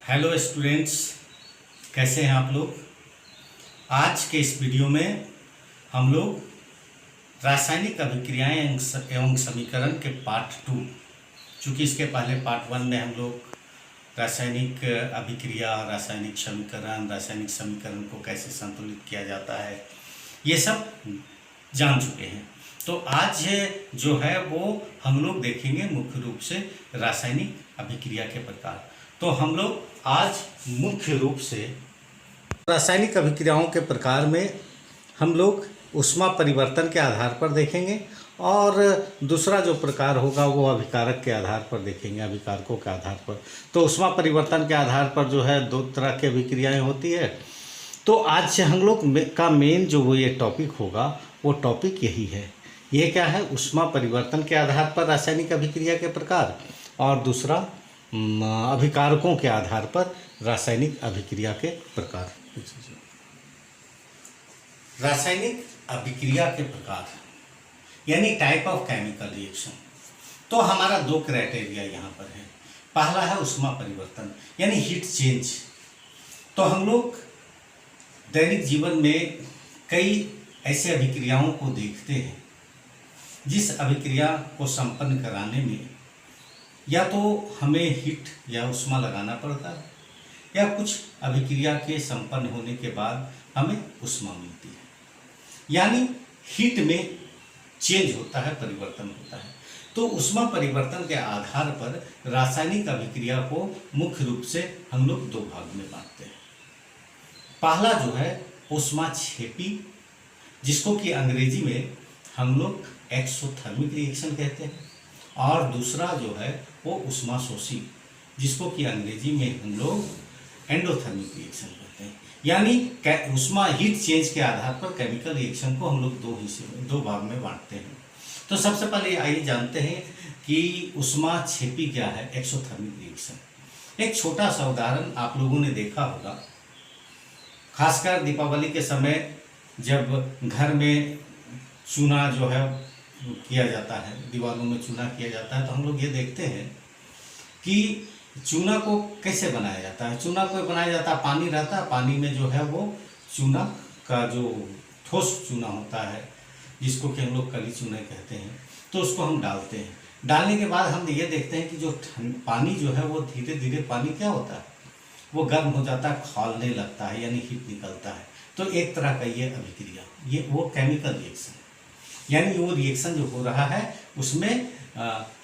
Hello students, कैसे हैं आप लोग। आज के इस वीडियो में हम लोग रासायनिक अभिक्रियाएं एवं समीकरण के पार्ट 2, चूँकि इसके पहले पार्ट 1 में हम लोग रासायनिक अभिक्रिया, रासायनिक समीकरण को कैसे संतुलित किया जाता है, ये सब जान चुके हैं। तो आज जो है वो हम लोग देखेंगे मुख्य रूप से रासायनिक अभिक्रिया के प्रकार। तो हम लोग आज मुख्य रूप से रासायनिक अभिक्रियाओं के प्रकार में हम लोग ऊष्मा परिवर्तन के आधार पर देखेंगे और दूसरा जो प्रकार होगा वो अभिकारक के आधार पर देखेंगे, अभिकारकों के आधार पर। तो ऊष्मा परिवर्तन के आधार पर जो है दो तरह की अभिक्रियाएं होती है। तो आज से हम लोग का मेन जो वो ये टॉपिक होगा वो टॉपिक यही है। ये क्या है? ऊष्मा परिवर्तन के आधार पर रासायनिक अभिक्रिया के प्रकार और दूसरा अभिकारकों के आधार पर रासायनिक अभिक्रिया के प्रकार। रासायनिक अभिक्रिया के प्रकार यानी टाइप ऑफ केमिकल रिएक्शन। तो हमारा दो क्राइटेरिया यहाँ पर है। पहला है ऊष्मा परिवर्तन यानी हीट चेंज। तो हम लोग दैनिक जीवन में कई ऐसे अभिक्रियाओं को देखते हैं जिस अभिक्रिया को संपन्न कराने में या तो हमें हीट या ऊष्मा लगाना पड़ता है या कुछ अभिक्रिया के संपन्न होने के बाद हमें ऊष्मा मिलती है, यानी हीट में चेंज होता है, परिवर्तन होता है। तो ऊष्मा परिवर्तन के आधार पर रासायनिक अभिक्रिया को मुख्य रूप से हम लोग दो भाग में बांटते हैं। पहला जो है ऊष्माक्षेपी, जिसको कि अंग्रेजी में हम लोग एक्सोथर्मिक रिएक्शन कहते हैं, और दूसरा जो है वो ऊष्माशोषी, जिसको कि अंग्रेजी में हम लोग एंडोथर्मिक रिएक्शन कहते हैं। यानी ऊष्मा हीट चेंज के आधार पर केमिकल रिएक्शन को हम लोग दो भाग में बांटते हैं। तो सबसे पहले आइए जानते हैं कि ऊष्माक्षेपी क्या है, एक्सोथर्मिक रिएक्शन। एक छोटा सा उदाहरण आप लोगों ने देखा होगा, खासकर दीपावली के समय जब घर में चूना जो है किया जाता है, दीवारों में चूना किया जाता है, तो हम लोग ये देखते हैं कि चूना को कैसे बनाया जाता है। चूना को बनाया जाता है, पानी रहता है, पानी में जो है वो चूना का जो ठोस चूना होता है, जिसको कि हम लोग कली चूना कहते हैं, तो उसको हम डालते हैं। डालने के बाद हम ये देखते हैं कि जो पानी जो है वो धीरे धीरे पानी क्या होता है, वो गर्म हो जाता है, खौलने लगता है, यानी हीट निकलता है। तो एक तरह का ये अभिक्रिया, ये वो केमिकल रिएक्शन, यानी वो रिएक्शन जो हो रहा है उसमें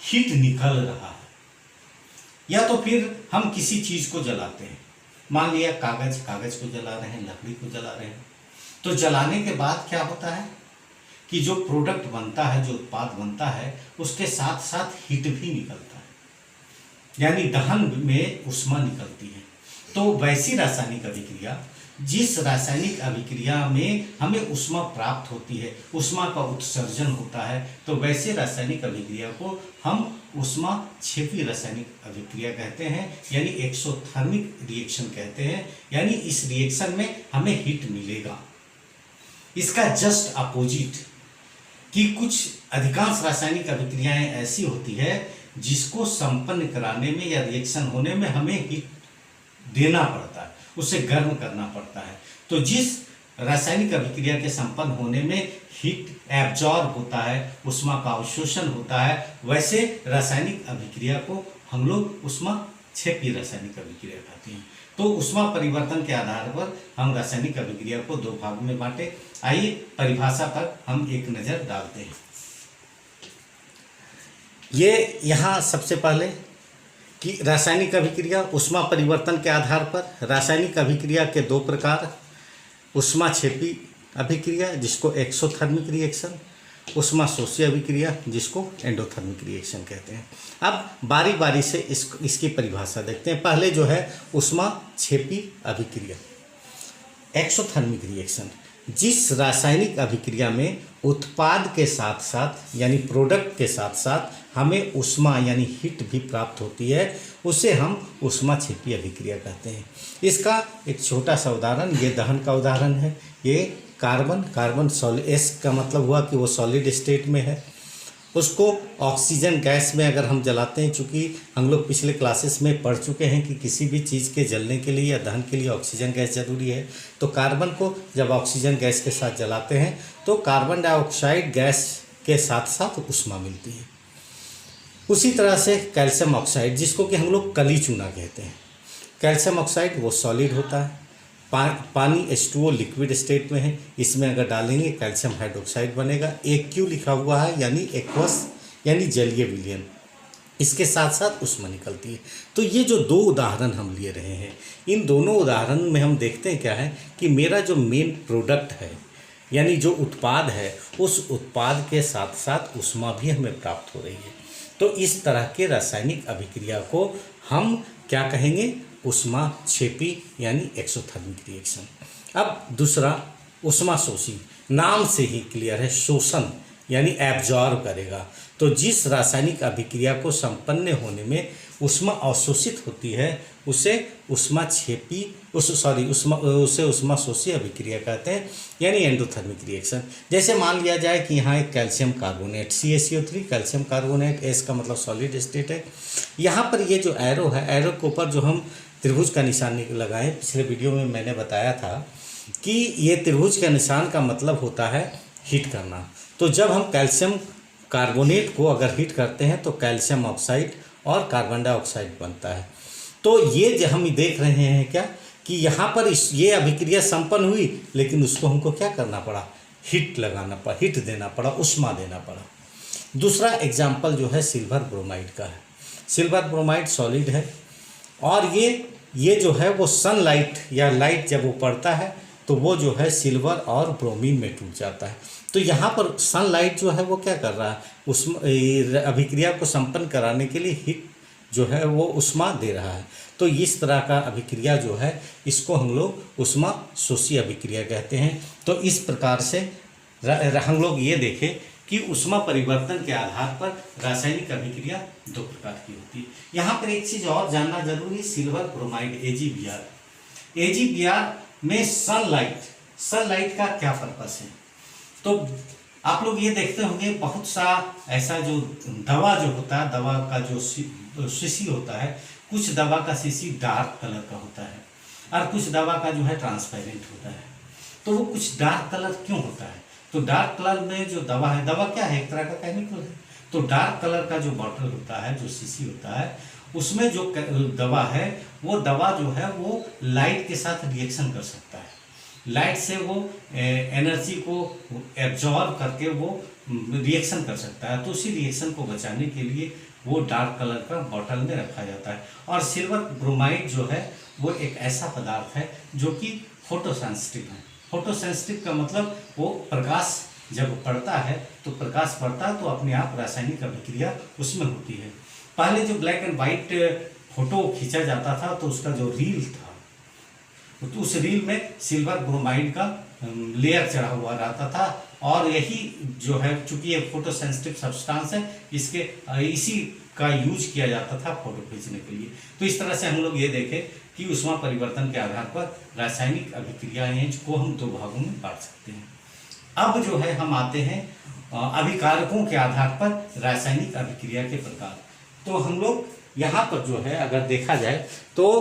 हीट निकल रहा है। या तो फिर हम किसी चीज़ को जलाते हैं, मान लिया कागज को जला रहे हैं, लकड़ी को जला रहे हैं। तो जलाने के बाद क्या होता है कि जो प्रोडक्ट बनता है, जो उत्पाद बनता है, उसके साथ साथ हीट भी निकलता है, यानी दहन में ऊष्मा निकलती है। तो वैसी रासायनिक अभिक्रिया, जिस रासायनिक अभिक्रिया में हमें ऊष्मा प्राप्त होती है, ऊष्मा का उत्सर्जन होता है, तो वैसे रासायनिक अभिक्रिया को हम ऊष्माक्षेपी रासायनिक अभिक्रिया कहते हैं, यानी एक्सोथर्मिक रिएक्शन कहते हैं। यानी इस रिएक्शन में हमें हीट मिलेगा। इसका जस्ट अपोजिट कि कुछ अधिकांश रासायनिक अभिक्रियाएं ऐसी होती है जिसको संपन्न कराने में या रिएक्शन होने में हमें हीट देना पड़ता है, उसे गर्म करना पड़ता है। तो जिस रासायनिक अभिक्रिया के संपन्न होने में हीट एब्जॉर्ब होता है, ऊष्मा का अवशोषण होता है, वैसे रासायनिक अभिक्रिया को हम लोग ऊष्माक्षेपी रासायनिक अभिक्रिया कहते हैं। तो ऊष्मा परिवर्तन के आधार पर हम रासायनिक अभिक्रिया को दो भाग में बांटे। आइए परिभाषा पर हम एक नज़र डालते हैं। ये यहाँ सबसे पहले कि रासायनिक अभिक्रिया ऊष्मा परिवर्तन के आधार पर रासायनिक अभिक्रिया के दो प्रकार, ऊष्माक्षेपी अभिक्रिया जिसको एक्सोथर्मिक रिएक्शन, ऊष्माशोषी अभिक्रिया जिसको एंडोथर्मिक रिएक्शन कहते हैं। अब बारी बारी से इसकी परिभाषा देखते हैं। पहले जो है ऊष्माक्षेपी अभिक्रिया, एक्सोथर्मिक रिएक्शन, जिस रासायनिक अभिक्रिया में उत्पाद के साथ साथ यानी प्रोडक्ट के साथ साथ हमें ऊष्मा यानी हीट भी प्राप्त होती है, उसे हम ऊष्माक्षेपी अभिक्रिया कहते हैं। इसका एक छोटा सा उदाहरण, ये दहन का उदाहरण है। ये कार्बन सॉलिड, एस का मतलब हुआ कि वो सॉलिड स्टेट में है, उसको ऑक्सीजन गैस में अगर हम जलाते हैं, चूँकि हम लोग पिछले क्लासेस में पढ़ चुके हैं कि किसी भी चीज़ के जलने के लिए या दहन के लिए ऑक्सीजन गैस ज़रूरी है। तो कार्बन को जब ऑक्सीजन गैस के साथ जलाते हैं तो कार्बन डाइऑक्साइड गैस के साथ साथ ऊष्मा मिलती है। उसी तरह से कैल्शियम ऑक्साइड, जिसको कि हम लोग कली चूना कहते हैं, कैल्शियम ऑक्साइड वो सॉलिड होता है। पानी H2O लिक्विड स्टेट में है, इसमें अगर डालेंगे कैल्शियम हाइड्रोक्साइड बनेगा। AQ लिखा हुआ है यानी एक्वस यानी जलीय विलयन, इसके साथ साथ ऊष्मा निकलती है। तो ये जो दो उदाहरण हम लिए रहे हैं, इन दोनों उदाहरण में हम देखते हैं क्या है कि मेरा जो मेन प्रोडक्ट है यानी जो उत्पाद है, उस उत्पाद के साथ साथ ऊष्मा भी हमें प्राप्त हो रही है। तो इस तरह के रासायनिक अभिक्रिया को हम क्या कहेंगे, ऊष्माक्षेपी यानी एक्सोथर्मिक रिएक्शन। अब दूसरा ऊष्माशोषी, नाम से ही क्लियर है, शोषण यानी एब्जॉर्ब करेगा। तो जिस रासायनिक अभिक्रिया को संपन्न होने में ऊष्मा अवशोषित होती है उसे ऊष्माक्षेपी उसे ऊष्माशोषी अभिक्रिया कहते हैं यानी एंडोथर्मिक रिएक्शन। जैसे मान लिया जाए कि यहाँ एक calcium carbonate CaCO3 calcium carbonate, S का मतलब सॉलिड स्टेट है। यहाँ पर ये जो एरो है, एरो के ऊपर जो हम त्रिभुज का निशान लगाएं, पिछले वीडियो में मैंने बताया था कि ये त्रिभुज का निशान का मतलब होता है हीट करना। तो जब हम कैल्शियम कार्बोनेट को अगर हीट करते हैं तो कैल्शियम ऑक्साइड और कार्बन डाइऑक्साइड बनता है। तो ये जो हम देख रहे हैं क्या कि यहाँ पर ये अभिक्रिया संपन्न हुई, लेकिन उसको हमको क्या करना पड़ा, हीट लगाना पड़ा, हीट देना पड़ा, ऊष्मा देना पड़ा। दूसरा एग्जाम्पल जो है सिल्वर ब्रोमाइड का है। सिल्वर ब्रोमाइड सॉलिड है और ये जो है वो सनलाइट या लाइट जब वो पड़ता है तो वो जो है सिल्वर और ब्रोमीन में टूट जाता है। तो यहाँ पर सनलाइट जो है वो क्या कर रहा है, उस अभिक्रिया को संपन्न कराने के लिए हीट जो है वो ऊष्मा दे रहा है। तो इस तरह का अभिक्रिया जो है इसको हम लोग ऊष्माशोषी अभिक्रिया कहते हैं। तो इस प्रकार से हम लोग ये देखें कि ऊष्मा परिवर्तन के आधार पर रासायनिक अभिक्रिया दो प्रकार की होती है। यहाँ पर एक चीज़ और जानना जरूरी है, सिल्वर ब्रोमाइड AgBr में सनलाइट का क्या पर्पस है। तो आप लोग ये देखते होंगे बहुत सा ऐसा जो दवा जो होता है, दवा का जो शीशी होता है, कुछ दवा का शीशी डार्क कलर का होता है और कुछ दवा का जो है ट्रांसपेरेंट होता है। तो वो कुछ डार्क कलर क्यों होता है, तो डार्क कलर में जो दवा है, दवा क्या है, एक तरह का केमिकल है। तो डार्क कलर का जो बॉटल होता है, जो शीशी होता है, उसमें जो दवा है वो दवा जो है वो लाइट के साथ रिएक्शन कर सकता है। लाइट से वो एनर्जी को एब्जॉर्ब करके वो रिएक्शन कर सकता है। तो उसी रिएक्शन को बचाने के लिए वो डार्क कलर का बॉटल में रखा जाता है। और सिल्वर ब्रोमाइड जो है वो एक ऐसा पदार्थ है जो कि फोटोसेंसिटिव है। फोटोसेंसिटिव का मतलब वो प्रकाश जब पड़ता है तो प्रकाश पड़ता है तो अपने आप रासायनिक अभिक्रिया उसमें होती है। पहले जो ब्लैक एंड वाइट फोटो खींचा जाता था तो उसका जो रील था तो उस रील में सिल्वर ब्रोमाइड का लेयर चढ़ा हुआ रहता था और यही जो है, चूंकि ये फोटोसेंसिटिव सब्सटेंस है, इसी का यूज किया जाता था फोटो खींचने के लिए। तो इस तरह से हम लोग ये देखें कि ऊष्मा परिवर्तन के आधार पर रासायनिक अभिक्रियाएं को हम दो भागों में बांट सकते हैं। अब जो है हम आते हैं अभिकारकों के आधार पर रासायनिक अभिक्रिया के प्रकार। तो हम लोग यहाँ पर जो है अगर देखा जाए तो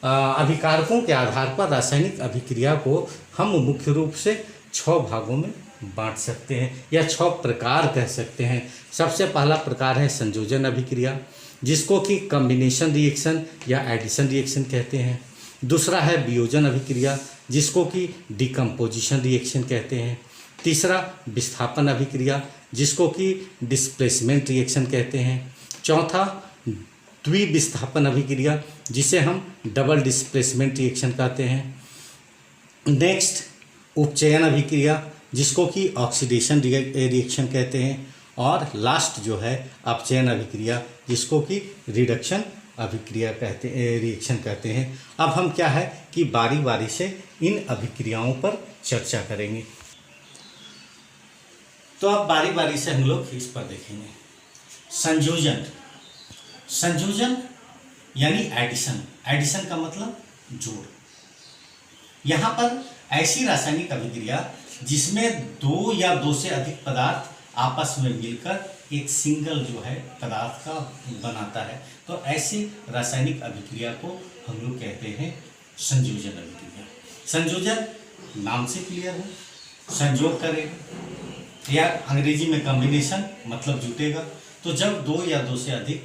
अभिकारकों के आधार पर रासायनिक अभिक्रिया को हम मुख्य रूप से 6 भागों में बांट सकते हैं या 6 प्रकार कह सकते हैं। सबसे पहला प्रकार है संयोजन अभिक्रिया, जिसको कि कॉम्बिनेशन रिएक्शन या एडिशन रिएक्शन कहते हैं। दूसरा है वियोजन अभिक्रिया, जिसको कि डिकम्पोजिशन रिएक्शन कहते हैं। तीसरा विस्थापन अभिक्रिया, जिसको कि डिस्प्लेसमेंट रिएक्शन कहते हैं। चौथा द्विविस्थापन अभिक्रिया, जिसे हम डबल डिस्प्लेसमेंट रिएक्शन कहते हैं। नेक्स्ट उपचयन अभिक्रिया, जिसको कि ऑक्सीडेशन रिएक्शन कहते हैं। और लास्ट जो है अपचयन अभिक्रिया, जिसको कि रिडक्शन अभिक्रिया रिएक्शन कहते हैं। अब हम क्या है कि बारी बारी से इन अभिक्रियाओं पर चर्चा करेंगे। तो अब बारी बारी से हम लोग इस पर देखेंगे। संयोजन यानी एडिशन का मतलब जोड़। यहाँ पर ऐसी रासायनिक अभिक्रिया जिसमें 2 या 2 से अधिक पदार्थ आपस में मिलकर एक सिंगल जो है पदार्थ का बनाता है। तो ऐसी रासायनिक अभिक्रिया को हम लोग कहते हैं संयोजन अभिक्रिया। संयोजन नाम से क्लियर है, संयोग करेगा, या अंग्रेजी में कॉम्बिनेशन मतलब जुटेगा। तो जब दो या दो से अधिक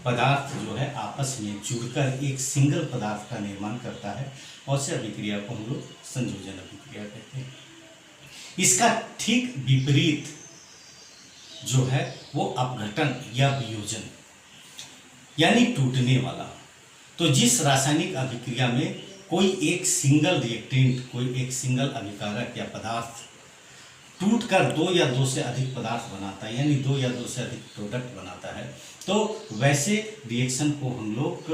पदार्थ जो है आपस में जुड़कर एक सिंगल पदार्थ का निर्माण करता है, और उस अभिक्रिया को हम लोग संयोजन अभिक्रिया कहते हैं। इसका ठीक विपरीत जो है वो अपघटन या वियोजन, यानी टूटने वाला। तो जिस रासायनिक अभिक्रिया में कोई एक सिंगल रिएक्टेंट, कोई एक सिंगल अभिकारक या पदार्थ टूटकर दो या दो से अधिक पदार्थ बनाता है, यानी दो या दो से अधिक प्रोडक्ट बनाता है, तो वैसे रिएक्शन को हम लोग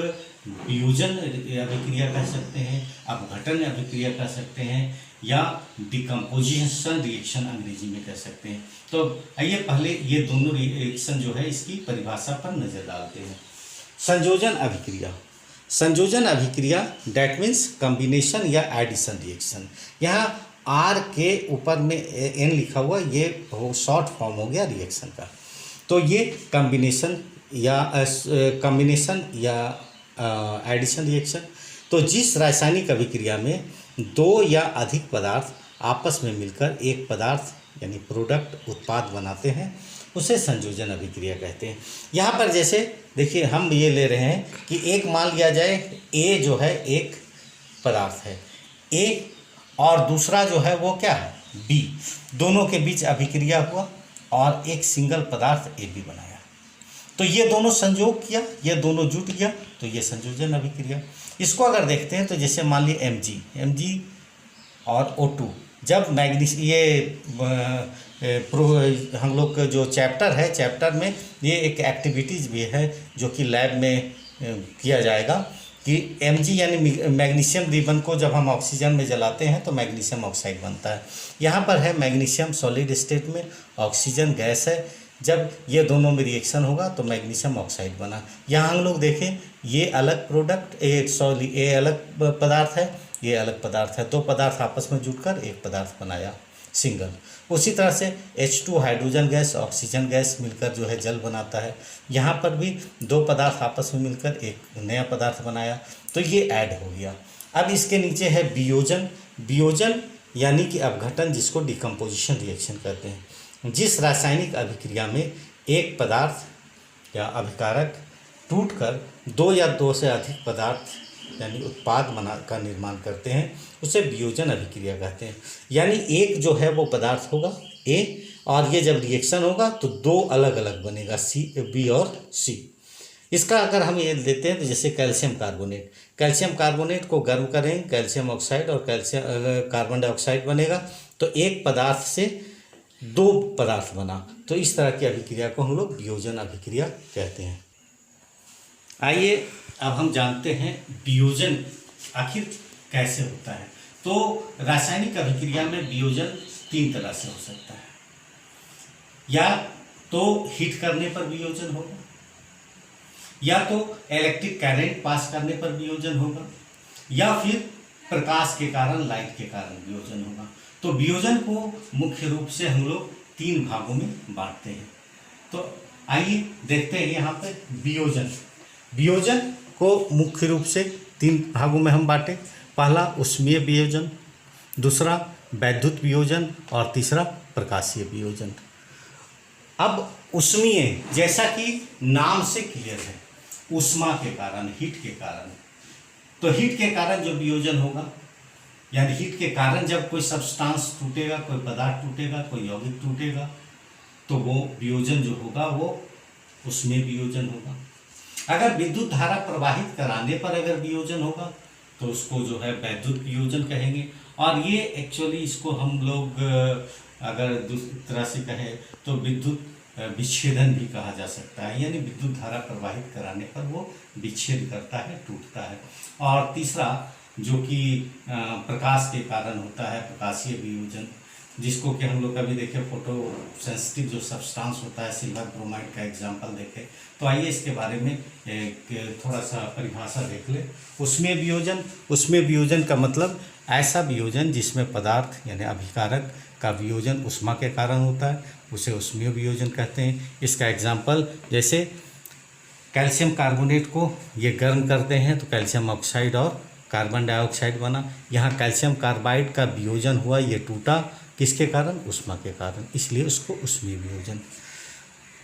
वियोजन अभिक्रिया कह सकते हैं, अपघटन अभिक्रिया कह सकते हैं, या डिकम्पोजिशन रिएक्शन अंग्रेजी में कह सकते हैं। तो आइए पहले ये दोनों रिएक्शन जो है इसकी परिभाषा पर नज़र डालते हैं। संयोजन अभिक्रिया, संयोजन अभिक्रिया डैट मीन्स कॉम्बिनेशन या एडिशन रिएक्शन। यहाँ आर के ऊपर में एन लिखा हुआ, ये शॉर्ट फॉर्म हो गया रिएक्शन का। तो ये कॉम्बिनेशन या एडिशन रिएक्शन। तो जिस रासायनिक अभिक्रिया में दो या अधिक पदार्थ आपस में मिलकर एक पदार्थ यानी प्रोडक्ट उत्पाद बनाते हैं, उसे संयोजन अभिक्रिया कहते हैं। यहाँ पर जैसे देखिए हम ये ले रहे हैं कि एक मान लिया जाए ए जो है एक पदार्थ है ए, और दूसरा जो है वो क्या है बी, दोनों के बीच अभिक्रिया हुआ और एक सिंगल पदार्थ ए बी बनाया। तो ये दोनों संयोग किया, ये दोनों जुट गया, तो ये संयोजन अभिक्रिया। इसको अगर देखते हैं तो जैसे मान लीजिए Mg और O2, जब हम लोग का जो चैप्टर है, चैप्टर में ये एक एक्टिविटीज़ भी है जो कि लैब में किया जाएगा कि Mg यानी मैग्नीशियम रिबन को जब हम ऑक्सीजन में जलाते हैं तो मैग्नीशियम ऑक्साइड बनता है। यहाँ पर है मैग्नीशियम सॉलिड स्टेट में, ऑक्सीजन गैस है, जब ये दोनों में रिएक्शन होगा तो मैग्नीशियम ऑक्साइड बना। यहाँ हम लोग देखें ये अलग प्रोडक्ट, ये अलग पदार्थ है, ये अलग पदार्थ है, दो पदार्थ आपस में जुटकर एक पदार्थ बनाया सिंगल। उसी तरह से H2 hydrogen gas, oxygen gas मिलकर जो है जल बनाता है। यहाँ पर भी दो पदार्थ आपस में मिलकर एक नया पदार्थ बनाया, तो ये ऐड हो गया। अब इसके नीचे है वियोजन। वियोजन यानी कि अपघटन, जिसको डिकम्पोजिशन रिएक्शन कहते हैं। जिस रासायनिक अभिक्रिया में एक पदार्थ या अभिकारक टूटकर दो या दो से अधिक पदार्थ यानी उत्पाद का निर्माण करते हैं, उसे वियोजन अभिक्रिया कहते हैं। यानी एक जो है वो पदार्थ होगा ए, और ये जब रिएक्शन होगा तो दो अलग अलग बनेगा बी और सी। इसका अगर हम ये लेते हैं तो जैसे कैल्शियम कार्बोनेट, कैल्शियम कार्बोनेट को गर्म करें, कैल्शियम ऑक्साइड और कैल्शियम कार्बन डाइऑक्साइड बनेगा, तो एक पदार्थ से दो पदार्थ बना। तो इस तरह की अभिक्रिया को हम लोग वियोजन अभिक्रिया कहते हैं। आइए अब हम जानते हैं वियोजन आखिर कैसे होता है। तो रासायनिक अभिक्रिया में वियोजन तीन तरह से हो सकता है, या तो हीट करने पर वियोजन होगा, या तो इलेक्ट्रिक करंट पास करने पर वियोजन होगा, या फिर प्रकाश के कारण, लाइट के कारण वियोजन होगा। तो वियोजन को मुख्य रूप से हम लोग तीन भागों में बांटते हैं। तो आइए देखते हैं यहाँ पे वियोजन। वियोजन को मुख्य रूप से तीन भागों में हम बांटें। पहला उष्मीय वियोजन, दूसरा वैद्युत वियोजन और तीसरा प्रकाशीय वियोजन। अब उष्मीय, जैसा कि नाम से क्लियर है, ऊष्मा के कारण, हीट के कारण। तो हीट के कारण जो वियोजन होगा, यानी हीट के कारण जब कोई सब्सटेंस टूटेगा, कोई पदार्थ टूटेगा, कोई यौगिक टूटेगा, तो वो वियोजन जो होगा वो उष्मीय वियोजन होगा। अगर विद्युत धारा प्रवाहित कराने पर अगर वियोजन होगा तो उसको जो है वैद्युत वियोजन कहेंगे। और ये एक्चुअली इसको हम लोग अगर दूसरी तरह से कहें तो विद्युत विच्छेदन भी कहा जा सकता है, यानी विद्युत धारा प्रवाहित कराने पर वो विच्छेद करता है, टूटता है। और तीसरा जो कि प्रकाश के कारण होता है, प्रकाशीय वियोजन, जिसको कि हम लोग कभी देखें फोटो सेंसिटिव जो सब्सटेंस होता है, सिल्वर ब्रोमाइड का एग्जांपल देखें। तो आइए इसके बारे में थोड़ा सा परिभाषा देख ले। उसमें वियोजन का मतलब ऐसा वियोजन जिसमें पदार्थ यानी अभिकारक का वियोजन उष्मा के कारण होता है उसे उष्मीय वियोजन कहते हैं। इसका एग्जाम्पल जैसे कैल्शियम कार्बोनेट को ये गर्म करते हैं तो कैल्शियम ऑक्साइड और कार्बन डाइऑक्साइड बना। यहाँ कैल्शियम कार्बाइड का वियोजन हुआ, ये टूटा, किसके कारण? उष्मा के कारण, इसलिए उसको उष्मीय वियोजन।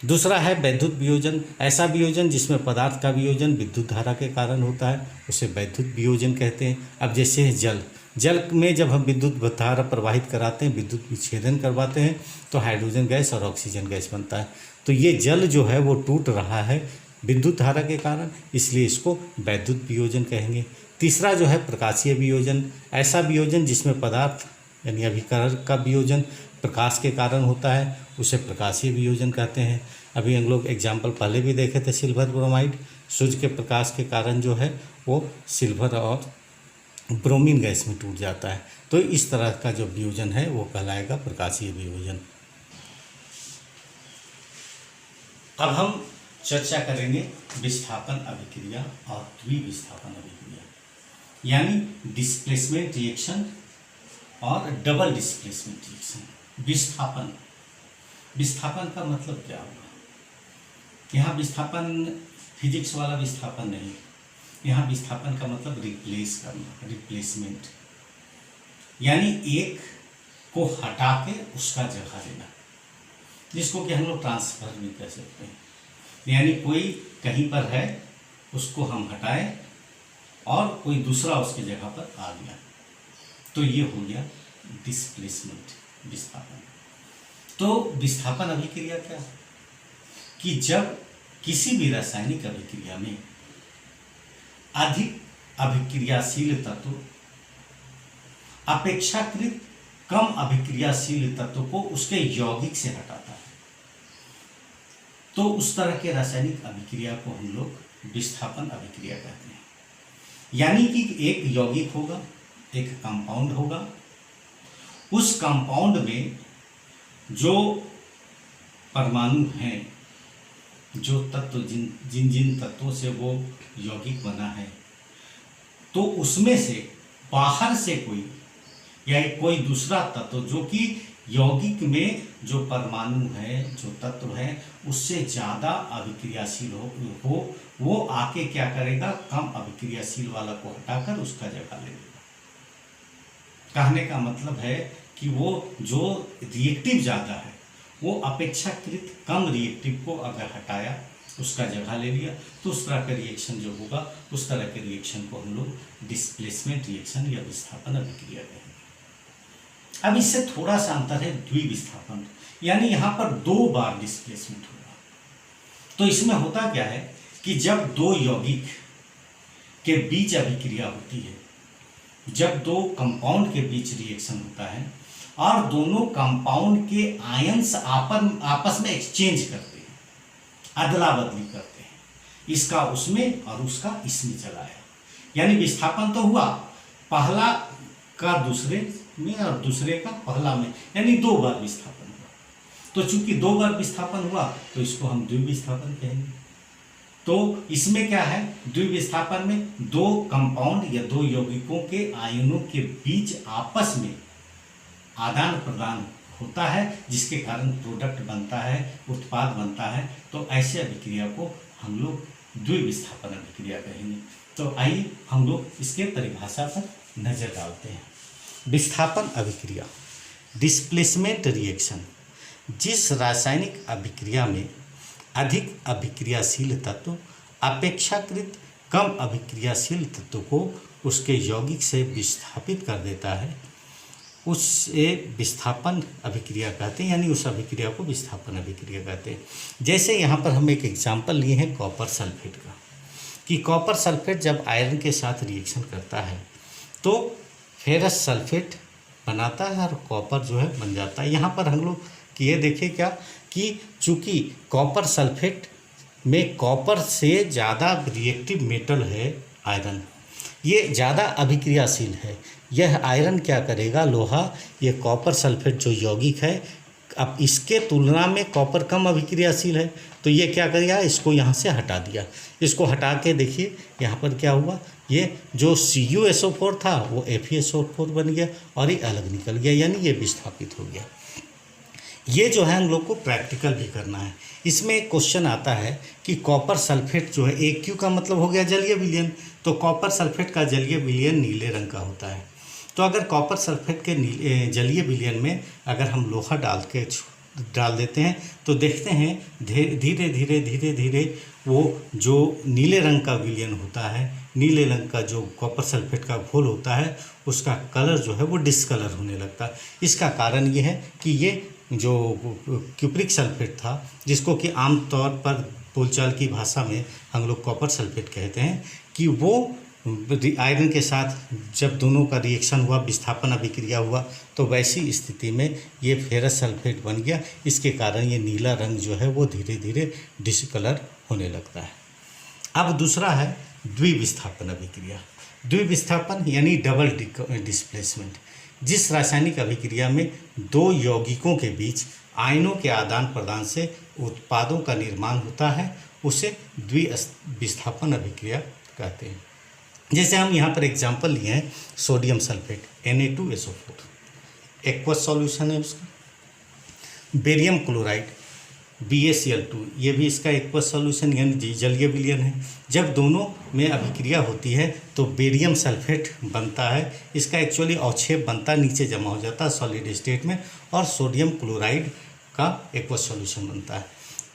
दूसरा है वैद्युत वियोजन। ऐसा वियोजन जिसमें पदार्थ का वियोजन विद्युत धारा के कारण होता है उसे वैद्युत वियोजन कहते हैं। अब जैसे है जल में जब हम विद्युत धारा प्रवाहित कराते हैं, विद्युत विच्छेदन करवाते हैं तो हाइड्रोजन गैस और ऑक्सीजन गैस बनता है। तो ये जल जो है वो टूट रहा है विद्युत धारा के कारण, इसलिए इसको वैद्युत वियोजन कहेंगे। तीसरा जो है प्रकाशीय वियोजन। ऐसा वियोजन जिसमें पदार्थ यानी अभिकारक का वियोजन प्रकाश के कारण होता है उसे प्रकाशीय वियोजन कहते हैं। अभी हम लोग एग्जाम्पल पहले भी देखे थे, सिल्वर ब्रोमाइड, सूर्य के प्रकाश के कारण जो है वो सिल्वर और ब्रोमीन गैस में टूट जाता है। तो इस तरह का जो वियोजन है वो कहलाएगा प्रकाशीय वियोजन। अब हम चर्चा करेंगे विस्थापन अभिक्रिया और द्विविस्थापन अभिक्रिया, यानी डिस्प्लेसमेंट रिएक्शन और डबल डिस्प्लेसमेंट रिएक्शन। विस्थापन का मतलब क्या होगा? यहाँ विस्थापन फिजिक्स वाला विस्थापन नहीं, यहाँ विस्थापन का मतलब रिप्लेस करना, रिप्लेसमेंट, यानी एक को हटा के उसका जगह लेना, जिसको कि हम लोग ट्रांसफर भी कह सकते हैं। यानी कोई कहीं पर है उसको हम हटाएं और कोई दूसरा उसकी जगह पर आ गया, तो ये हो गया डिस्प्लेसमेंट, विस्थापन। तो विस्थापन अभिक्रिया क्या है कि जब किसी भी रासायनिक अभिक्रिया में अधिक अभिक्रियाशील तत्व अपेक्षाकृत कम अभिक्रियाशील तत्व को उसके यौगिक से हटाता है, तो उस तरह के रासायनिक अभिक्रिया को हम लोग विस्थापन अभिक्रिया कहते हैं। यानी कि एक यौगिक होगा, एक कंपाउंड होगा, उस कंपाउंड में जो परमाणु हैं, जो तत्व जिन जिन तत्वों से वो यौगिक बना है, तो उसमें से बाहर से कोई या कोई दूसरा तत्व जो कि यौगिक में जो परमाणु है, जो तत्व है, उससे ज़्यादा अभिक्रियाशील हो वो आके क्या करेगा? कम अभिक्रियाशील वाला को हटाकर उसका जगह ले लेगा। कहने का मतलब है कि वो जो रिएक्टिव ज़्यादा है वो अपेक्षाकृत कम रिएक्टिव को अगर हटाया, उसका जगह ले लिया, तो उस तरह का रिएक्शन जो होगा, उस तरह के रिएक्शन को हम लोग डिस्प्लेसमेंट रिएक्शन या विस्थापन अभिक्रिया कहेंगे। अब इससे थोड़ा सा अंतर है द्विविस्थापन, यानी यहाँ पर 2 बार डिस्प्लेसमेंट होगा। तो इसमें होता क्या है कि जब 2 यौगिक के बीच अभिक्रिया होती है, जब 2 कंपाउंड के बीच रिएक्शन होता है और दोनों कंपाउंड के आयंस आपस में एक्सचेंज करते हैं, अदला बदली करते हैं, इसका उसमें और उसका इसमें चलाया, यानी विस्थापन तो हुआ, पहला का दूसरे में और दूसरे का पहला में, यानी 2 बार विस्थापन हुआ। तो चूंकि 2 बार विस्थापन हुआ तो इसको हम द्विविस्थापन कहेंगे। तो इसमें क्या है? द्विविस्थापन में 2 कंपाउंड या 2 यौगिकों के आयनों के बीच आपस में आदान प्रदान होता है, जिसके कारण प्रोडक्ट बनता है, उत्पाद बनता है। तो ऐसे अभिक्रिया को हम लोग द्विविस्थापन अभिक्रिया कहेंगे। तो आइए हम लोग इसके परिभाषा पर नजर डालते हैं। विस्थापन अभिक्रिया, डिस्प्लेसमेंट रिएक्शन, जिस रासायनिक अभिक्रिया में अधिक अभिक्रियाशील तत्व अपेक्षाकृत कम अभिक्रियाशील तत्व को उसके यौगिक से विस्थापित कर देता है, उससे विस्थापन अभिक्रिया कहते हैं, यानी उस अभिक्रिया को विस्थापन अभिक्रिया कहते हैं। जैसे यहाँ पर हम एक एग्जाम्पल लिए हैं कॉपर सल्फेट का, कि कॉपर सल्फेट जब आयरन के साथ रिएक्शन करता है तो फेरस सल्फेट बनाता है और कॉपर जो है बन जाता है। यहाँ पर हम लोग ये देखें क्या कि चूँकि कॉपर सल्फेट में कॉपर से ज़्यादा रिएक्टिव मेटल है आयरन, ये ज़्यादा अभिक्रियाशील है। यह आयरन क्या करेगा? लोहा, ये कॉपर सल्फेट जो यौगिक है अब इसके तुलना में कॉपर कम अभिक्रियाशील है, तो ये क्या करेगा, इसको यहाँ से हटा दिया। इसको हटा के देखिए यहाँ पर क्या हुआ, ये जो CuSO4 था वो FeSO4 बन गया और ये अलग निकल गया, यानी ये विस्थापित हो गया। ये जो है हम लोग को प्रैक्टिकल भी करना है। इसमें एक क्वेश्चन आता है कि कॉपर सल्फेट जो है, AQ का मतलब हो गया जलीय विलयन, तो कॉपर सल्फेट का जलीय विलयन नीले रंग का होता है। तो अगर कॉपर सल्फेट के जलीय विलयन में अगर हम लोहा डाल देते हैं तो देखते हैं धीरे धीरे धीरे धीरे वो जो नीले रंग का विलयन होता है, नीले रंग का जो कॉपर सल्फेट का घोल होता है, उसका कलर जो है वो डिस्कलर होने लगता है। इसका कारण ये है कि ये जो क्यूप्रिक सल्फेट था, जिसको कि आमतौर पर बोलचाल की भाषा में हम लोग कॉपर सल्फेट कहते हैं, कि वो आयरन के साथ जब दोनों का रिएक्शन हुआ, विस्थापन अभिक्रिया हुआ, तो वैसी स्थिति में ये फेरस सल्फेट बन गया। इसके कारण ये नीला रंग जो है वो धीरे धीरे डिस्कलर होने लगता है। अब दूसरा है द्विविस्थापन अभिक्रिया। द्विविस्थापन यानी डबल डिस्प्लेसमेंट, जिस रासायनिक अभिक्रिया में दो यौगिकों के बीच आयनों के आदान प्रदान से उत्पादों का निर्माण होता है, उसे द्विविस्थापन अभिक्रिया कहते हैं। जैसे हम यहाँ पर एग्जांपल लिए हैं sodium sulphate Na2SO4, aqueous solution है उसका। बेरियम क्लोराइड BaCl2, ये भी इसका एक्वस सॉल्यूशन यानी जलीय विलयन है। जब दोनों में अभिक्रिया होती है तो बेरियम सल्फेट बनता है, इसका एक्चुअली अवक्षेप बनता है, नीचे जमा हो जाता है सॉलिड स्टेट में, और सोडियम क्लोराइड का एक्वस सॉल्यूशन बनता है।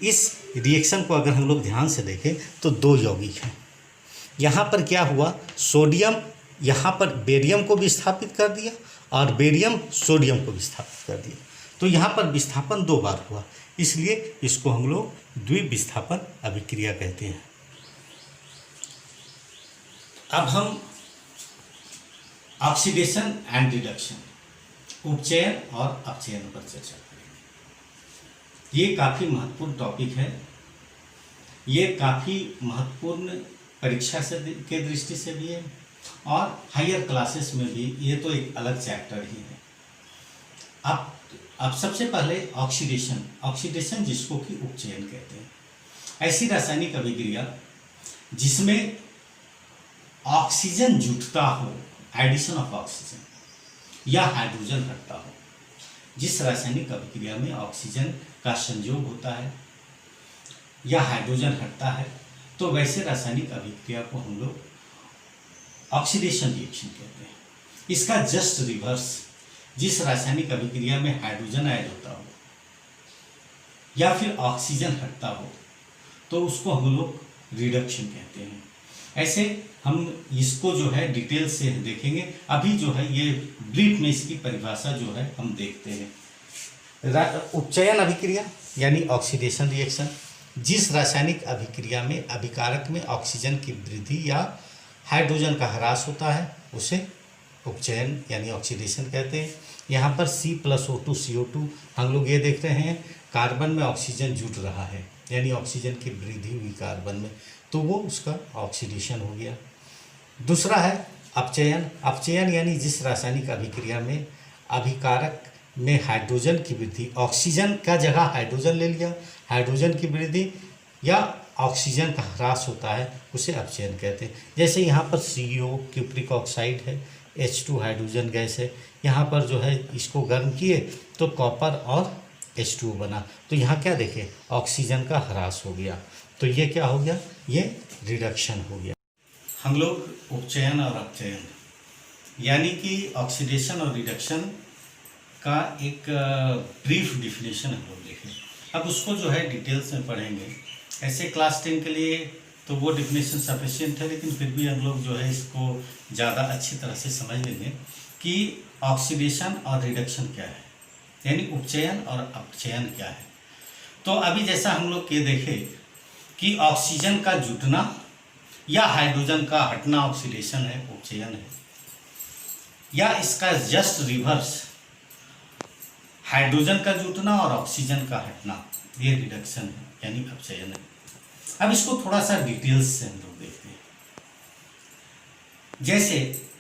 इस रिएक्शन को अगर हम लोग ध्यान से देखें तो दो यौगिक हैं। यहाँ पर क्या हुआ, सोडियम यहाँ पर बेरियम को विस्थापित कर दिया और बेरियम सोडियम को विस्थापित कर दिया, तो यहाँ पर विस्थापन दो बार हुआ, इसलिए इसको हम लोग द्विविस्थापन अभिक्रिया कहते हैं। अब हम ऑक्सीडेशन एंड रिडक्शन, उपचयन और अपचयन पर चर्चा करेंगे। ये काफ़ी महत्वपूर्ण टॉपिक है, ये काफ़ी महत्वपूर्ण परीक्षा से के दृष्टि से भी है और हायर क्लासेस में भी, ये तो एक अलग चैप्टर ही है। अब सबसे पहले ऑक्सीडेशन जिसको कि उपचयन कहते हैं, ऐसी रासायनिक अभिक्रिया जिसमें ऑक्सीजन जुटता हो, एडिशन ऑफ ऑक्सीजन, या हाइड्रोजन हटता हो। जिस रासायनिक अभिक्रिया में ऑक्सीजन का संयोग होता है या हाइड्रोजन हटता है, तो वैसे रासायनिक अभिक्रिया को हम लोग ऑक्सीडेशन रिएक्शन कहते हैं। इसका जस्ट रिवर्स, जिस रासायनिक अभिक्रिया में हाइड्रोजन ऐड होता हो या फिर ऑक्सीजन हटता हो, तो उसको हम लोग रिडक्शन कहते हैं। ऐसे हम इसको जो है डिटेल से देखेंगे। अभी जो है ये ब्रीफ में इसकी परिभाषा जो है हम देखते हैं। उपचयन अभिक्रिया यानी ऑक्सीडेशन रिएक्शन, जिस रासायनिक अभिक्रिया में अभिकारक में ऑक्सीजन की वृद्धि या हाइड्रोजन का ह्रास होता है, उसे उपचयन यानी ऑक्सीडेशन कहते हैं। यहाँ पर C+O2 CO2 हम लोग ये देख रहे हैं, कार्बन में ऑक्सीजन जुट रहा है, यानी ऑक्सीजन की वृद्धि हुई कार्बन में, तो वो उसका ऑक्सीडेशन हो गया। दूसरा है अपचयन यानी जिस रासायनिक अभिक्रिया में अभिकारक में हाइड्रोजन की वृद्धि, ऑक्सीजन का जगह हाइड्रोजन ले लिया, हाइड्रोजन की वृद्धि या ऑक्सीजन का ह्रास होता है, उसे अपचयन कहते हैं। जैसे यहाँ पर CO क्यूप्रिक ऑक्साइड है, H2 हाइड्रोजन गैस है, यहाँ पर जो है इसको गर्म किए तो कॉपर और H2 बना, तो यहाँ क्या देखें, ऑक्सीजन का ह्रास हो गया, तो ये क्या हो गया, ये रिडक्शन हो गया। हम लोग उपचयन और अपचयन यानी कि ऑक्सीडेशन और रिडक्शन का एक ब्रीफ डिफिनेशन हम लोग देखें। अब उसको जो है डिटेल्स में पढ़ेंगे। ऐसे क्लास 10 के लिए तो वो डिफिनेशन सफिशिएंट है, लेकिन फिर भी हम लोग जो है इसको ज़्यादा अच्छी तरह से समझ लेंगे कि ऑक्सीडेशन और रिडक्शन क्या है, यानी उपचयन और अपचयन क्या है। तो अभी जैसा हम लोग ये देखें कि ऑक्सीजन का जुटना या हाइड्रोजन का हटना ऑक्सीडेशन है, उपचयन है, या इसका जस्ट रिवर्स हाइड्रोजन का जुटना और ऑक्सीजन का हटना, ये रिडक्शन है यानी अपचयन है। अब इसको थोड़ा सा डिटेल्स से हम लोग देखते हैं। जैसे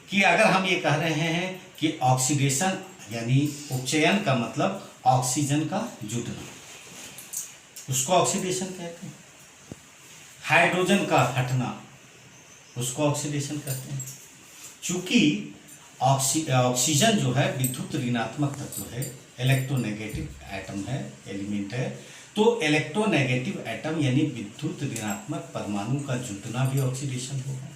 कि अगर हम ये कह रहे हैं कि ऑक्सीडेशन यानी उपचयन का मतलब ऑक्सीजन का जुटना, उसको ऑक्सीडेशन कहते हैं। हाइड्रोजन का हटना, उसको ऑक्सीडेशन कहते हैं। चूंकि ऑक्सीजन जो है विद्युत ऋणात्मक तत्व है, इलेक्ट्रोनेगेटिव एटम है, एलिमेंट है, तो इलेक्ट्रोनेगेटिव एटम यानी विद्युत ऋणात्मक परमाणु का जुटना भी ऑक्सीडेशन होगा।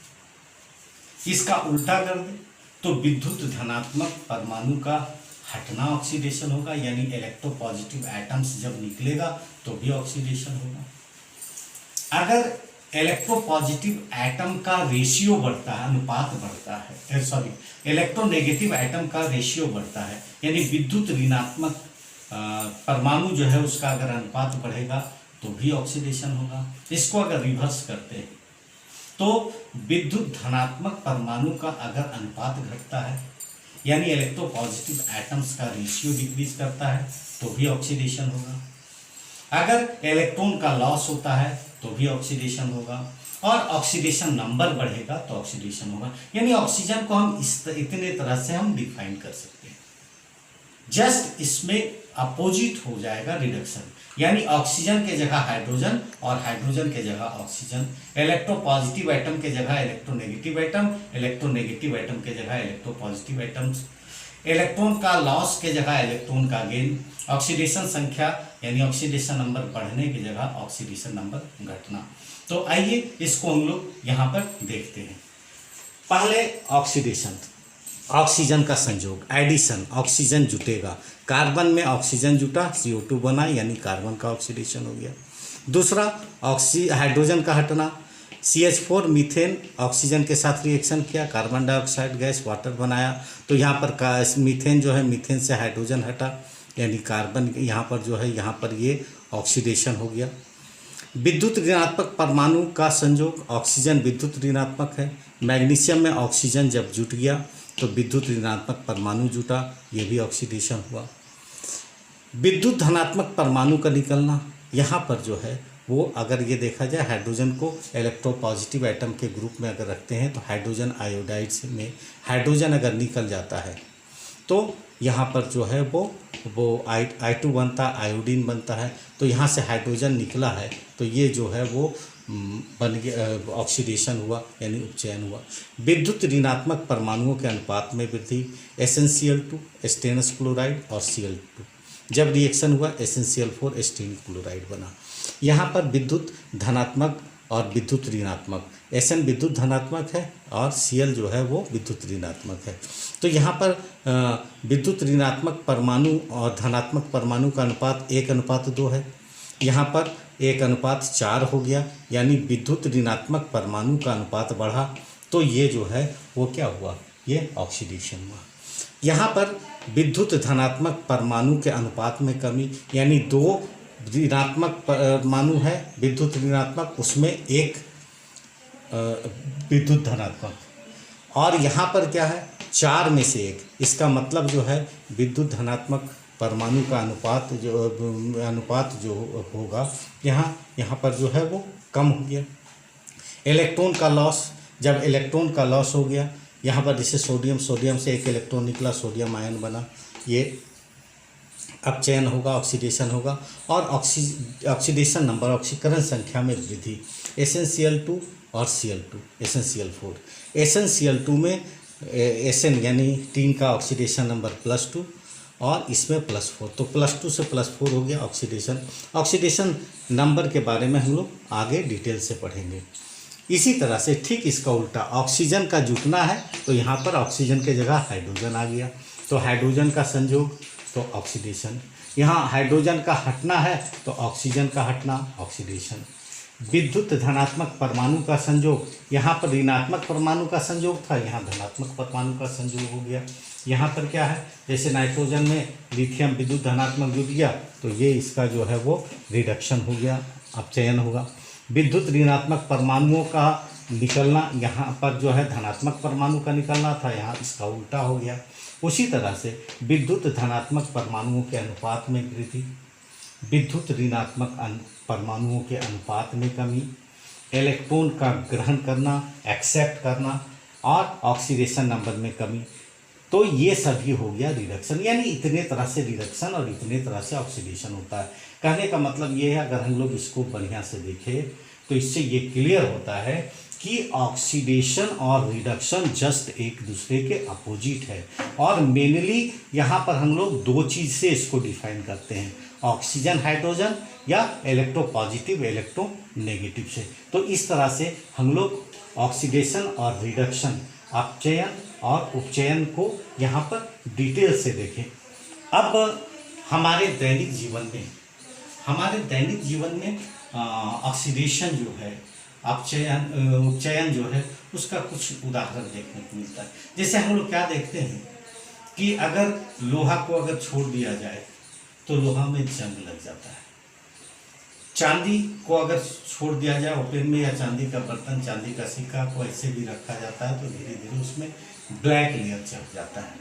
इसका उल्टा कर दे तो विद्युत धनात्मक परमाणु का हटना ऑक्सीडेशन होगा, यानी इलेक्ट्रोपॉजिटिव एटम्स जब निकलेगा तो भी ऑक्सीडेशन होगा। अगर इलेक्ट्रोपॉजिटिव एटम का रेशियो बढ़ता है, अनुपात बढ़ता है, सॉरी इलेक्ट्रोनेगेटिव एटम का रेशियो बढ़ता है, यानी विद्युत ऋणात्मक परमाणु जो है उसका अगर अनुपात बढ़ेगा तो भी ऑक्सीडेशन होगा। इसको अगर रिवर्स करते हैं तो विद्युत धनात्मक परमाणु का अगर अनुपात घटता है, यानी इलेक्ट्रोपॉजिटिव एटम्स का रेशियो डिक्रीज करता है तो भी ऑक्सीडेशन होगा। अगर इलेक्ट्रॉन का लॉस होता है तो भी ऑक्सीडेशन होगा, और ऑक्सीडेशन नंबर बढ़ेगा तो ऑक्सीडेशन होगा। यानी ऑक्सीजन को हम इतने तरह से हम डिफाइन कर सकते हैं। जस्ट इसमें अपोजिट हो जाएगा रिडक्शन, यानी ऑक्सीजन के जगह हाइड्रोजन और हाइड्रोजन के जगह ऑक्सीजन, इलेक्ट्रोपॉजिटिव एटम के जगह इलेक्ट्रोनेगेटिव एटम, इलेक्ट्रोनेगेटिव एटम के जगह इलेक्ट्रोपॉजिटिव एटम्स, इलेक्ट्रॉन का लॉस के जगह इलेक्ट्रॉन का गेन, ऑक्सीडेशन संख्या यानी ऑक्सीडेशन नंबर बढ़ने की जगह ऑक्सीडेशन नंबर घटना। तो आइए इसको हम लोग यहाँ पर देखते हैं। पहले ऑक्सीडेशन, ऑक्सीजन का संयोग, एडिशन, ऑक्सीजन जुटेगा, कार्बन में ऑक्सीजन जुटा, CO2 बना, यानी कार्बन का ऑक्सीडेशन हो गया। दूसरा हाइड्रोजन का हटना, CH4 मीथेन ऑक्सीजन के साथ रिएक्शन किया, कार्बन डाइऑक्साइड गैस वाटर बनाया, तो यहाँ पर मीथेन जो है, मीथेन से हाइड्रोजन हटा, यानी कार्बन यहाँ पर जो है, यहाँ पर ये ऑक्सीडेशन हो गया। विद्युत ऋणात्मक परमाणु का संयोग, ऑक्सीजन विद्युत ऋणात्मक है, मैग्नीशियम में ऑक्सीजन जब जुट गया तो विद्युत ऋणात्मक परमाणु जुटा, ये भी ऑक्सीडेशन हुआ। विद्युत धनात्मक परमाणु का निकलना, यहाँ पर जो है वो अगर ये देखा जाए, हाइड्रोजन को इलेक्ट्रोपॉजिटिव एटम के ग्रुप में अगर रखते हैं तो हाइड्रोजन आयोडाइड में हाइड्रोजन अगर निकल जाता है तो यहाँ पर जो है वो I2 बनता, आयोडीन बनता है, तो यहाँ से हाइड्रोजन निकला है तो ये जो है वो बन गया, ऑक्सीडेशन हुआ, यानी उपचयन हुआ। विद्युत ऋणात्मक परमाणुओं के अनुपात में वृद्धि, SnCl2 स्टेनस क्लोराइड और Cl2 जब रिएक्शन हुआ SnCl4 स्टील क्लोराइड बना। यहाँ पर विद्युत धनात्मक और विद्युत ऋणात्मक, Sn विद्युत धनात्मक है और Cl जो है वो विद्युत ऋणात्मक है। तो यहाँ पर विद्युत ऋणात्मक परमाणु और धनात्मक परमाणु का अनुपात 1:2 है, यहाँ पर 1:4 हो गया, यानी विद्युत ऋणात्मक परमाणु का अनुपात बढ़ा तो ये जो है वो क्या हुआ, ये ऑक्सीडेशन हुआ। यहाँ पर विद्युत धनात्मक परमाणु के अनुपात में कमी, यानी 2 ऋणात्मक परमाणु है विद्युत ऋणात्मक, उसमें 1 विद्युत धनात्मक, और यहाँ पर क्या है 4 में से 1। इसका मतलब जो है विद्युत धनात्मक परमाणु का अनुपात जो होगा यहाँ पर जो है वो कम हो गया। इलेक्ट्रॉन का लॉस, जब इलेक्ट्रॉन का लॉस हो गया, यहाँ पर जैसे सोडियम से 1 इलेक्ट्रॉन निकला, सोडियम आयन बना, ये अपचयन होगा, ऑक्सीडेशन होगा, और ऑक्सीडेशन नंबर, ऑक्सीकरण संख्या में वृद्धि, SnCl2 और Cl2, SnCl4, SnCl2 में Sn यानी 3 का ऑक्सीडेशन नंबर +2 और इसमें +4, तो +2 से +4 हो गया ऑक्सीडेशन। ऑक्सीडेशन नंबर के बारे में हम लोग आगे डिटेल से पढ़ेंगे। इसी तरह से ठीक इसका उल्टा, ऑक्सीजन का जुटना है तो यहाँ पर ऑक्सीजन के जगह हाइड्रोजन आ गया, तो हाइड्रोजन का संयोग तो ऑक्सीडेशन, यहाँ हाइड्रोजन का हटना है तो ऑक्सीजन का हटना ऑक्सीडेशन। विद्युत धनात्मक परमाणु का संयोग, यहाँ पर ऋणात्मक परमाणु का संयोग था, यहाँ धनात्मक परमाणु का संयोग हो गया। यहाँ पर क्या है, जैसे नाइट्रोजन में लिथियम विद्युत धनात्मक जुट गया तो ये इसका जो है वो रिडक्शन हो गया, अपचयन होगा। विद्युत ऋणात्मक परमाणुओं का निकलना, यहाँ पर जो है धनात्मक परमाणु का निकलना था, यहाँ इसका उल्टा हो गया। उसी तरह से विद्युत धनात्मक परमाणुओं के अनुपात में वृद्धि, विद्युत ऋणात्मक परमाणुओं के अनुपात में कमी, इलेक्ट्रॉन का ग्रहण करना, एक्सेप्ट करना, और ऑक्सीडेशन नंबर में कमी। तो ये सभी हो गया रिडक्शन, यानी इतने तरह से रिडक्शन और इतने तरह से ऑक्सीडेशन होता है। कहने का मतलब ये है, अगर हम लोग इसको बढ़िया से देखें तो इससे ये क्लियर होता है कि ऑक्सीडेशन और रिडक्शन जस्ट एक दूसरे के अपोजिट है। और मेनली यहाँ पर हम लोग दो चीज़ से इसको डिफाइन करते हैं, ऑक्सीजन हाइड्रोजन या इलेक्ट्रोपॉजिटिव इलेक्ट्रोनेगेटिव से। तो इस तरह से हम लोग ऑक्सीडेशन और रिडक्शन, अपचयन और उपचयन को यहाँ पर डिटेल से देखें। अब हमारे दैनिक जीवन में ऑक्सीडेशन जो है, उपचयन जो है, उसका कुछ उदाहरण देखने को मिलता है। जैसे हम लोग क्या देखते हैं कि अगर लोहा को अगर छोड़ दिया जाए तो लोहा में जंग लग जाता है। चांदी को अगर छोड़ दिया जाए ओपन में, या चांदी का बर्तन, चांदी का सिक्का को ऐसे भी रखा जाता है तो धीरे धीरे उसमें ब्लैक लेयर चढ़ जाता है।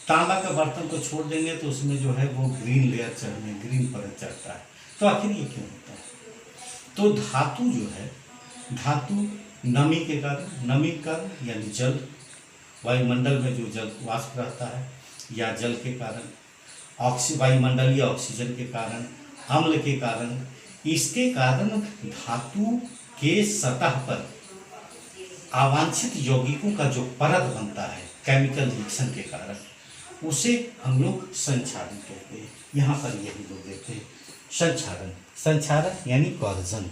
तांबा का बर्तन को छोड़ देंगे तो उसमें जो है वो ग्रीन परत चढ़ता है। तो आखिर ये क्यों होता है? तो धातु जो है, धातु नमी के कारण यानी जल, वायुमंडल में जो जल वाष्प रहता है, या जल के कारण, वायुमंडलीय ऑक्सीजन के कारण, अम्ल के कारण, इसके कारण धातु के सतह पर अवांछित यौगिकों का जो परत बनता है केमिकल रिएक्शन के कारण, उसे हम लोग संक्षारण कहते हैं। यहाँ पर यही लोग देखते हैं संक्षारण यानी कॉर्जन।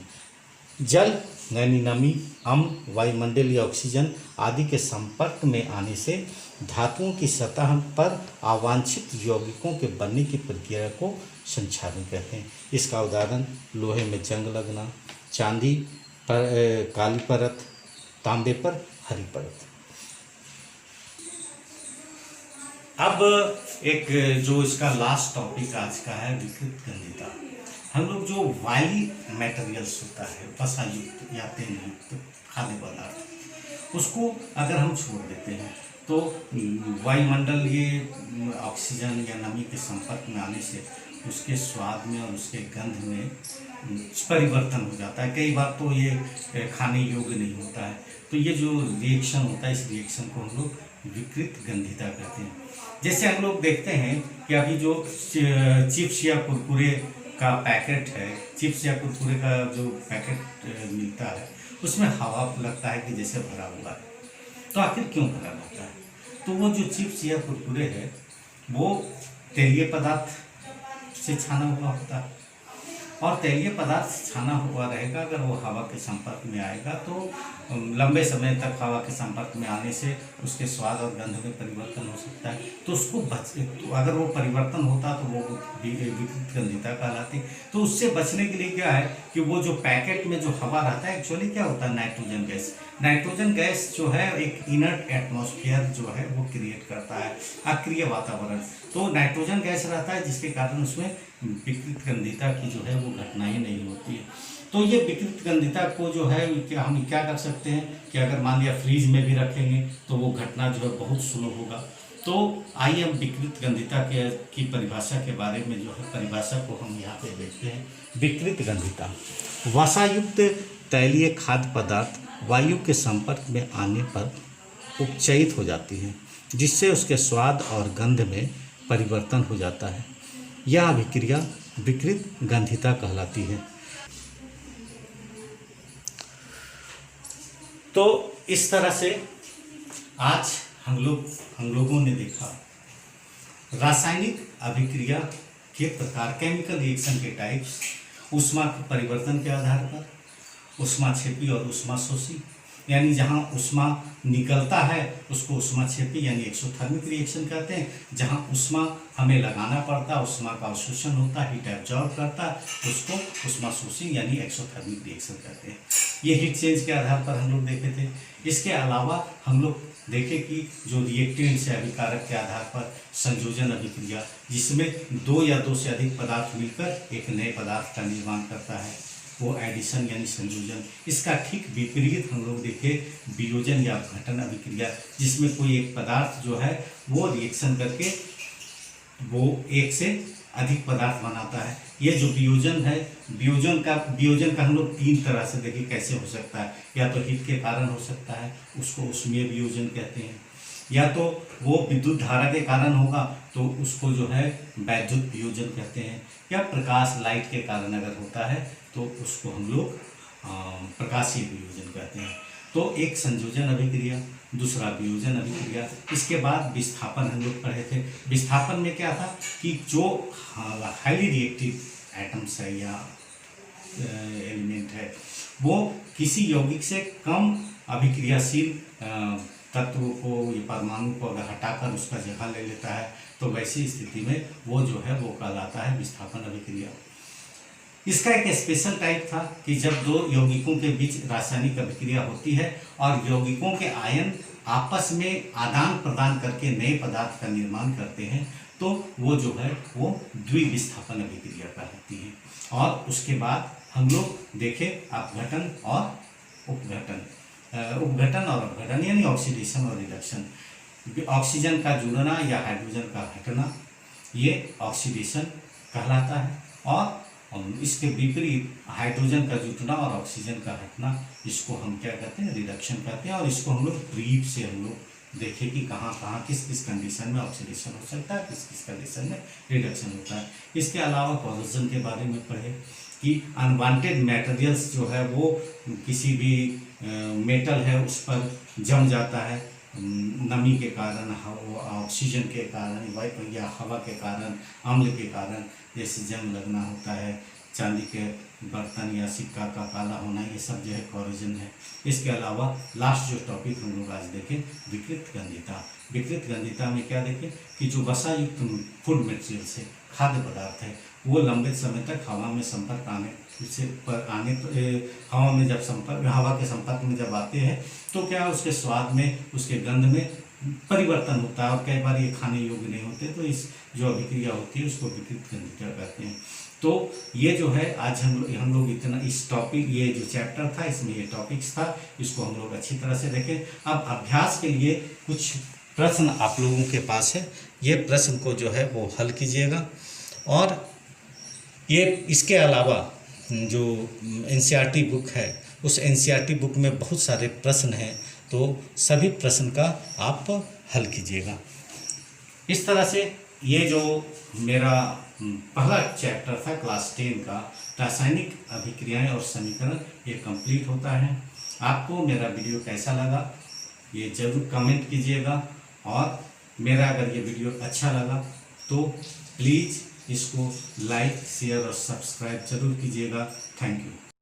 जल यानी नमी, अम्ल, वायुमंडलीय ऑक्सीजन आदि के संपर्क में आने से धातुओं की सतह पर अवांछित यौगिकों के बनने की प्रक्रिया को संक्षारण कहते हैं। इसका उदाहरण लोहे में जंग लगना, चांदी पर काली परत, तांबे पर हरी परत। अब एक जो इसका लास्ट टॉपिक आज का है, विकृत गंधिता। हम लोग जो वायली मटेरियल्स होता है, वसायुक्त या तेलयुक्त खाद्य पदार्थ, उसको अगर हम छोड़ देते हैं तो वायुमंडल ये ऑक्सीजन या नमी के संपर्क में आने से उसके स्वाद में और उसके गंध में परिवर्तन हो जाता है। कई बार तो ये खाने योग्य नहीं होता है। तो ये जो रिएक्शन होता है, इस रिएक्शन को हम लोग विकृत गंधिता कहते हैं। जैसे हम लोग देखते हैं कि अभी जो चिप्स या कुरकुरे का पैकेट है, चिप्स या कुरकुरे का जो पैकेट मिलता है, उसमें हवा लगता है कि जैसे भरा हुआ है। तो आखिर क्यों भरा रहता है? तो वो जो चिप्स या कुरकुरे है वो तेलीय पदार्थ से छाना हुआ होता है, और तेलीय पदार्थ छाना हुआ रहेगा। अगर वो हवा के संपर्क में आएगा तो लंबे समय तक हवा के संपर्क में आने से उसके स्वाद और गंध में परिवर्तन हो सकता है। तो उसको तो अगर वो परिवर्तन होता तो वो विकृत गंधिता कहलाती। तो उससे बचने के लिए क्या है कि वो जो पैकेट में जो हवा रहता है, एक्चुअली क्या होता है, नाइट्रोजन गैस जो है एक इनर्ट एटमॉस्फेयर जो है वो क्रिएट करता है, अक्रिय वातावरण। तो नाइट्रोजन गैस रहता है जिसके कारण उसमें विकृत गंधिता की जो है वो घटनाएं नहीं होती है। तो ये विकृत गंधिता को जो है हम क्या कर सकते हैं कि अगर मान लिया फ्रीज में भी रखेंगे तो वो घटना जो है बहुत स्लो होगा। तो आइए हम विकृत गंधिता की परिभाषा के बारे में जो है परिभाषा को हम यहाँ पे देखते हैं। विकृत गंधिता, वसायुक्त तैलीय खाद्य पदार्थ वायु के संपर्क में आने पर उपचयित हो जाती है, जिससे उसके स्वाद और गंध में परिवर्तन हो जाता है। यह अभिक्रिया विकृत गंधिता कहलाती है। तो इस तरह से आज हम लोगों ने देखा रासायनिक अभिक्रिया के प्रकार, केमिकल रिएक्शन के टाइप्स, ऊष्मा परिवर्तन के आधार पर, ऊष्माक्षेपी और ऊष्माशोषी, यानी जहाँ ऊष्मा निकलता है उसको ऊष्माक्षेपी यानी एक्सोथर्मिक रिएक्शन कहते हैं। जहाँ ऊष्मा हमें लगाना पड़ता है, ऊष्मा का अवशोषण होता है, हीट एब्जॉर्ब करता है, उसको ऊष्माशोषी यानी एक्सोथर्मिक रिएक्शन कहते हैं। ये हीट चेंज के आधार पर हम लोग देखे थे। इसके अलावा हम लोग देखे कि जो रिएक्टेंट्स है अभिकारक के आधार पर संयोजन अभिक्रिया, जिसमें दो या दो से अधिक पदार्थ मिलकर एक नए पदार्थ का निर्माण करता है, वो एडिशन यानी संयोजन। इसका ठीक विपरीत हम लोग देखे वियोजन या अपघटन अभिक्रिया, जिसमें कोई एक पदार्थ जो है वो रिएक्शन करके वो एक से अधिक पदार्थ बनाता है। ये जो वियोजन है, वियोजन का हम लोग तीन तरह से देखें कैसे हो सकता है। या तो हीट के कारण हो सकता है, उसको ऊष्मीय वियोजन कहते हैं, या तो वो विद्युत धारा के कारण होगा तो उसको जो है वैद्युत वियोजन कहते हैं, या प्रकाश लाइट के कारण अगर होता है तो उसको हम लोग प्रकाशीय वियोजन कहते हैं। तो एक संयोजन अभिक्रिया, दूसरा वियोजन अभिक्रिया, इसके बाद विस्थापन हम लोग पढ़े थे। विस्थापन में क्या था कि जो हाईली रिएक्टिव एटम्स है या एलिमेंट है वो किसी यौगिक से कम अभिक्रियाशील तत्व को या परमाणु को अगर हटाकर उसका जगह ले लेता है तो वैसी स्थिति में वो जो है वो कहलाता है विस्थापन अभिक्रिया। इसका एक स्पेशल टाइप था कि जब दो यौगिकों के बीच रासायनिक अभिक्रिया होती है और यौगिकों के आयन आपस में आदान प्रदान करके नए पदार्थ का निर्माण करते हैं तो वो जो है वो द्विविस्थापन अभिक्रिया कहलाती है। और उसके बाद हम लोग देखें अपघटन और उपघटन, उपघटन और अपघटन यानी ऑक्सीडेशन और रिडक्शन। ऑक्सीजन का जुड़ना या हाइड्रोजन का हटना ये ऑक्सीडेशन कहलाता है, और इसके विपरीत हाइड्रोजन का जुटना और ऑक्सीजन का हटना इसको हम क्या कहते हैं, रिडक्शन कहते हैं। और इसको हम लोग ब्रीफ से हम लोग देखें कि कहाँ कहाँ किस किस कंडीशन में ऑक्सीडेशन हो सकता है, किस किस कंडीशन में रिडक्शन होता है। इसके अलावा कोरोजन के बारे में पढ़े कि अनवांटेड मटेरियल्स जो है वो किसी भी मेटल है उस पर जम जाता है नमी के कारण, ऑक्सीजन के कारण या हवा के कारण, अम्ल के कारण, जैसे जंग लगना होता है, चांदी के बर्तन या सिक्का का काला होना, ये सब जो है कोरोजन है। इसके अलावा लास्ट जो टॉपिक हम लोग आज देखें विकृत गंधिता। विकृत गंधिता में क्या देखें कि जो वसा युक्त फूड मटेरियल्स है, खाद्य पदार्थ है, वो लंबे समय तक हवा में संपर्क हवा में जब हवा के संपर्क में जब आते हैं तो क्या उसके स्वाद में, उसके गंध में परिवर्तन होता है और कई बार ये खाने योग्य नहीं होते, तो इस जो अभिक्रिया होती है उसको विकृत गंधिता कहते हैं। तो ये जो है आज हम लोग इतना इस टॉपिक, ये जो चैप्टर था इसमें ये टॉपिक्स था, इसको हम लोग अच्छी तरह से देखें। अब अभ्यास के लिए कुछ प्रश्न आप लोगों के पास है, ये प्रश्न को जो है वो हल कीजिएगा। और ये इसके अलावा जो एनसीईआरटी बुक है उस एनसीईआरटी बुक में बहुत सारे प्रश्न हैं, तो सभी प्रश्न का आप हल कीजिएगा। इस तरह से ये जो मेरा पहला चैप्टर था क्लास 10 का रासायनिक अभिक्रियाएं और समीकरण, ये कंप्लीट होता है। आपको मेरा वीडियो कैसा लगा ये ज़रूर कमेंट कीजिएगा, और मेरा अगर ये वीडियो अच्छा लगा तो प्लीज़ इसको लाइक, शेयर और सब्सक्राइब जरूर कीजिएगा। Thank you.